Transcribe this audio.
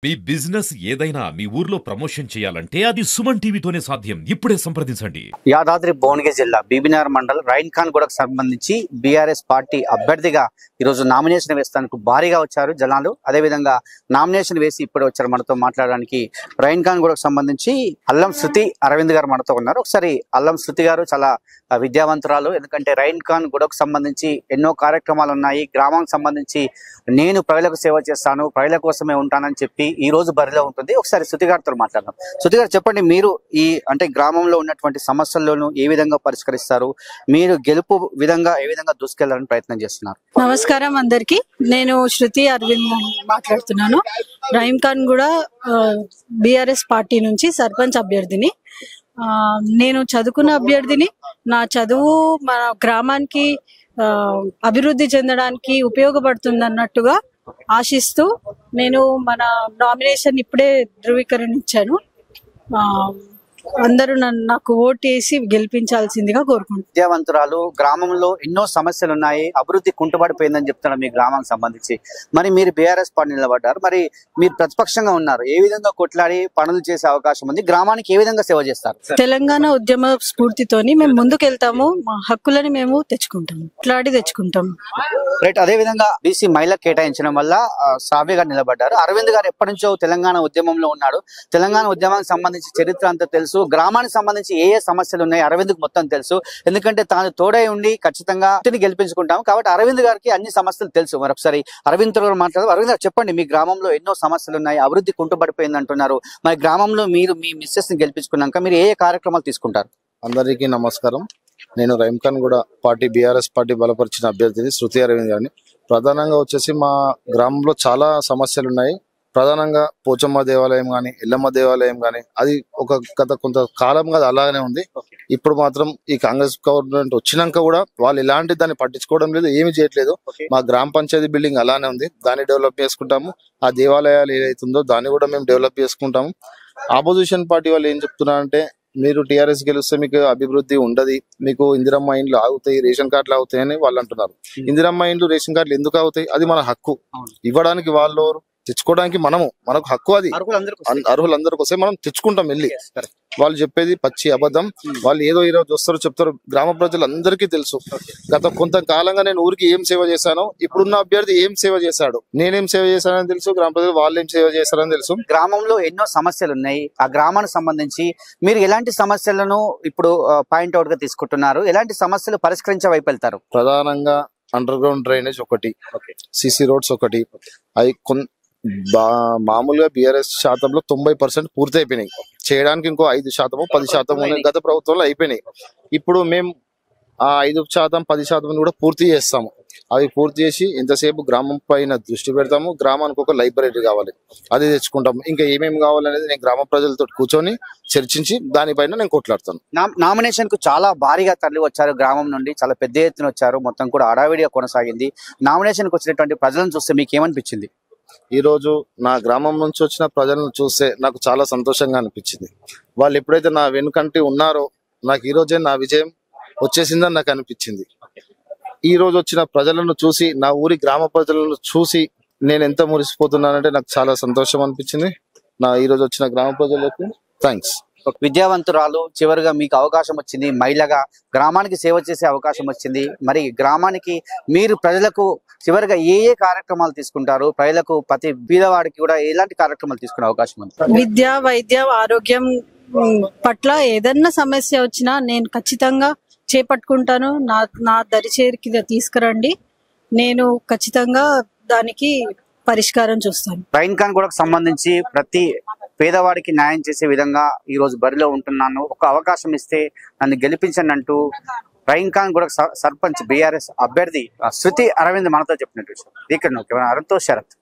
మీ business ఏదైనా మీ ఊర్లో promotion చేయాలంటే అది సుమన్ టీవీతోనే సాధ్యం. ఇప్పుడే సంప్రదించండి. యాదాద్రి భువనగిరి జిల్లా బీబీనగర్ మండల్ రైన్ ఖాన్ గూడకు సంబంధించి బీఆర్ఎస్ పార్టీ అభ్యర్థిగా ఈరోజు నామినేషన్ వేస్తానికి భారీగా వచ్చారు జనాలు. అదేవిధంగా నామినేషన్ వేసి ఇప్పుడు వచ్చారు మనతో మాట్లాడడానికి. రైన్ ఖాన్ గూడకు సంబంధించి అల్లం శృతి అరవింద్ గారు మనతో ఉన్నారు. ఒకసారి అల్లం శృతి గారు చాలా విద్యావంతురాలు. ఎందుకంటే రైన్ ఖాన్ గూడకు సంబంధించి ఎన్నో కార్యక్రమాలు ఉన్నాయి. గ్రామానికి సంబంధించి నేను ప్రజలకు సేవ చేస్తాను, ప్రజల కోసమే ఉంటానని చెప్పి ఈ రోజు బరిలో ఉంటుంది. ఒకసారి శృతి గారితో మాట్లాడదాం. శృతి గారు చెప్పండి, మీరు ఈ అంటే గ్రామంలో ఉన్నటువంటి సమస్యలను ఏ విధంగా పరిష్కరిస్తారు, మీరు గెలుపు విధంగా ఏ విధంగా దూసుకెళ్లాలని ప్రయత్నం చేస్తున్నారు? నమస్కారం అందరికి. నేను శృతి అరవింద్ మాట్లాడుతున్నాను. రైన్ ఖాన్ కూడా బీఆర్ఎస్ పార్టీ నుంచి సర్పంచ్ అభ్యర్థిని. నేను చదువుకున్న అభ్యర్థిని. నా చదువు మన గ్రామానికి అభివృద్ధి చెందడానికి ఉపయోగపడుతుంది అన్నట్టుగా ఆశిస్తూ నేను మన నామినేషన్ ఇప్పుడే ధృవీకరించాను. అందరూ నాకు ఓటు వేసి గెలిపించాల్సిందిగా కోరుకుంటున్నాను. విద్యావంతురాలు, గ్రామంలో ఎన్నో సమస్యలు ఉన్నాయి, అభివృద్ధి కుంటుపడిపోయిందని చెప్తున్నారు మీ గ్రామానికి సంబంధించి. మరి మీరు బీఆర్ఎస్ పార్టీ నిలబడ్డారు, మరి మీరు ప్రతిపక్షంగా ఉన్నారు. ఏ విధంగా కొట్లాడి పనులు చేసే అవకాశం ఉంది? గ్రామానికి ఏ విధంగా సేవ చేస్తారు? తెలంగాణ ఉద్యమ స్ఫూర్తితోని మేము ముందుకెళ్తాము. మా హక్కులని మేము తెచ్చుకుంటాము, కొట్లాడి తెచ్చుకుంటాము. రైట్. అదే విధంగా బీసీ మహిళకు కేటాయించడం వల్ల శ్రావ్య గారు నిలబడ్డారు. అరవింద్ గారు ఎప్పటి నుంచో తెలంగాణ ఉద్యమంలో ఉన్నాడు. తెలంగాణ ఉద్యమానికి సంబంధించి చరిత్ర అంతా తెలుసు. గ్రామానికి సంబంధించి ఏ ఏ సమస్యలు ఉన్నాయి అరవింద్ కు మొత్తం తెలుసు. ఎందుకంటే తాను తోడై ఉండి ఖచ్చితంగా గెలిపించుకుంటాము కాబట్టి అరవింద్ గారికి అన్ని సమస్యలు తెలుసు. మరొకసారి అరవింద్ తో మాట్లాడదు. అరవింద్ గారు చెప్పండి, మీ గ్రామంలో ఎన్నో సమస్యలు ఉన్నాయి, అభివృద్ధి కుంటుపడిపోయింది అంటున్నారు. మరి గ్రామంలో మీరు మీ మిస్సెస్ ని గెలిపించుకున్నాక మీరు ఏ ఏ కార్యక్రమాలు తీసుకుంటారు? అందరికీ నమస్కారం. నేను రైన్ ఖాన్ గూడ పార్టీ బీఆర్ఎస్ పార్టీ బలపరిచిన అభ్యర్థిని శృతి అరవింద్ గారిని. ప్రధానంగా వచ్చేసి మా గ్రామంలో చాలా సమస్యలు ఉన్నాయి. ప్రధానంగా పోచమ్మ దేవాలయం కానీ, ఎల్లమ్మ దేవాలయం కానీ, అది గత కొంత కాలంగా అలాగనే ఉంది. ఇప్పుడు మాత్రం ఈ కాంగ్రెస్ గవర్నమెంట్ వచ్చినాక కూడా వాళ్ళు ఎలాంటి దాన్ని పట్టించుకోవడం లేదు, ఏమి చేయట్లేదు. మా గ్రామ పంచాయతీ బిల్డింగ్ అలానే ఉంది, దాన్ని డెవలప్ చేసుకుంటాము. ఆ దేవాలయాలు ఏదైతుందో దాన్ని కూడా మేము డెవలప్ చేసుకుంటాము. ఆపోజిషన్ పార్టీ వాళ్ళు ఏం చెప్తున్నారంటే, మీరు టీఆర్ఎస్ గెలిస్తే మీకు అభివృద్ధి ఉండదు, మీకు ఇందిరమ్మ ఇండ్లు ఆగుతాయి, రేషన్ కార్డులు ఆగుతాయి అని వాళ్ళు అంటున్నారు. ఇందిరమ్మ ఇండ్లు, రేషన్ కార్డులు ఎందుకు ఆగుతాయి? అది మన హక్కు. ఇవ్వడానికి వాళ్ళు, తెచ్చుకోవడానికి మనకు హక్కు. అది అర్హులందరికీ వస్తే మనం తెచ్చుకుంటాం వెళ్ళి. వాళ్ళు చెప్పేది పచ్చి అబద్ధం. వాళ్ళు ఏదో ఈరోజు వస్తారో చెప్తారు. గ్రామ ప్రజలందరికీ తెలుసు. గత కొంతకాలంగా నేను ఊరికి ఏం సేవ చేశానో, ఇప్పుడున్న అభ్యర్థి ఏం సేవ చేశాడు, నేనేం సేవ చేశానని తెలుసు, గ్రామ ప్రజలు వాళ్ళు ఏం సేవ చేశారని తెలుసు. గ్రామంలో ఎన్నో సమస్యలు ఉన్నాయి. ఆ గ్రామానికి సంబంధించి మీరు ఎలాంటి సమస్యలను ఇప్పుడు పాయింట్ అవుట్ గా తీసుకుంటున్నారు? ఎలాంటి సమస్యలు పరిష్కరించే వైపు వెళ్తారు? ప్రధానంగా అండర్ గ్రౌండ్ డ్రైనేజ్ ఒకటి, సిసి రోడ్స్ ఒకటి. అవి మామూలుగా బీఆర్ఎస్ శాతంలో 90% పూర్తి అయిపోయినాయి. చేయడానికి ఇంకో 5%, 10% గత ప్రభుత్వంలో అయిపోయినాయి. ఇప్పుడు మేము ఆ 5%, 10% కూడా పూర్తి చేస్తాము. అవి పూర్తి చేసి ఎంతసేపు గ్రామం పైన దృష్టి పెడతాము. గ్రామానికి ఒక లైబ్రరీ కావాలి, అది తెచ్చుకుంటాము. ఇంకా ఏమేమి కావాలనేది నేను గ్రామ ప్రజలతో కూర్చొని చర్చించి దానిపైన నేను కొట్లాడతాను. నామినేషన్ కు చాలా భారీగా తరలి వచ్చారు. గ్రామం నుండి చాలా పెద్ద ఎత్తున వచ్చారు. మొత్తం కూడా హడావిడిగా కొనసాగింది. నామినేషన్ కు వచ్చినటువంటి ప్రజలను చూస్తే మీకు ఏమనిపించింది? ఈ రోజు నా గ్రామం నుంచి వచ్చిన ప్రజలను చూస్తే నాకు చాలా సంతోషంగా అనిపించింది. వాళ్ళు ఎప్పుడైతే నా వెనుకంటి ఉన్నారో, నాకు ఈ రోజే నా విజయం వచ్చేసిందని నాకు అనిపించింది. ఈ రోజు వచ్చిన ప్రజలను చూసి, నా ఊరి గ్రామ ప్రజలను చూసి నేను ఎంత మురిసిపోతున్నానంటే నాకు చాలా సంతోషం అనిపించింది. ఈ రోజు వచ్చిన గ్రామ ప్రజలకు థ్యాంక్స్. విద్యావంతురాలు, చివరిగా మీకు అవకాశం వచ్చింది. మహిళగా గ్రామానికి సేవ చేసే అవకాశం వచ్చింది. మరి గ్రామానికి మీరు ప్రజలకు చివరిగా ఏ ఏ కార్యక్రమాలు తీసుకుంటారు? ప్రజలకు ప్రతి బీదవాడికి కూడా ఎలాంటి కార్యక్రమాలు తీసుకునే అవకాశం ఉంది? విద్య, వైద్యం, ఆరోగ్యం పట్ల ఏదన్నా సమస్య వచ్చినా నేను ఖచ్చితంగా చేపట్టుకుంటాను. నా దరిచేరికి తీసుకురండి, నేను ఖచ్చితంగా దానికి పరిష్కారం చూస్తాను. రైన్ ఖాన్ గూడకు సంబంధించి ప్రతి పేదవాడికి న్యాయం చేసే విధంగా ఈ రోజు బరిలో ఉంటున్నాను, ఒక అవకాశం ఇస్తే నన్ను గెలిపించండి అంటూ రైన్ ఖాన్ గూడకు సర్పంచ్ బీఆర్ఎస్ అభ్యర్థి శృతి అరవింద్ మనతో చెప్పినట్టు విషయం. ఇక్కడ అరుణ్తో శరత్.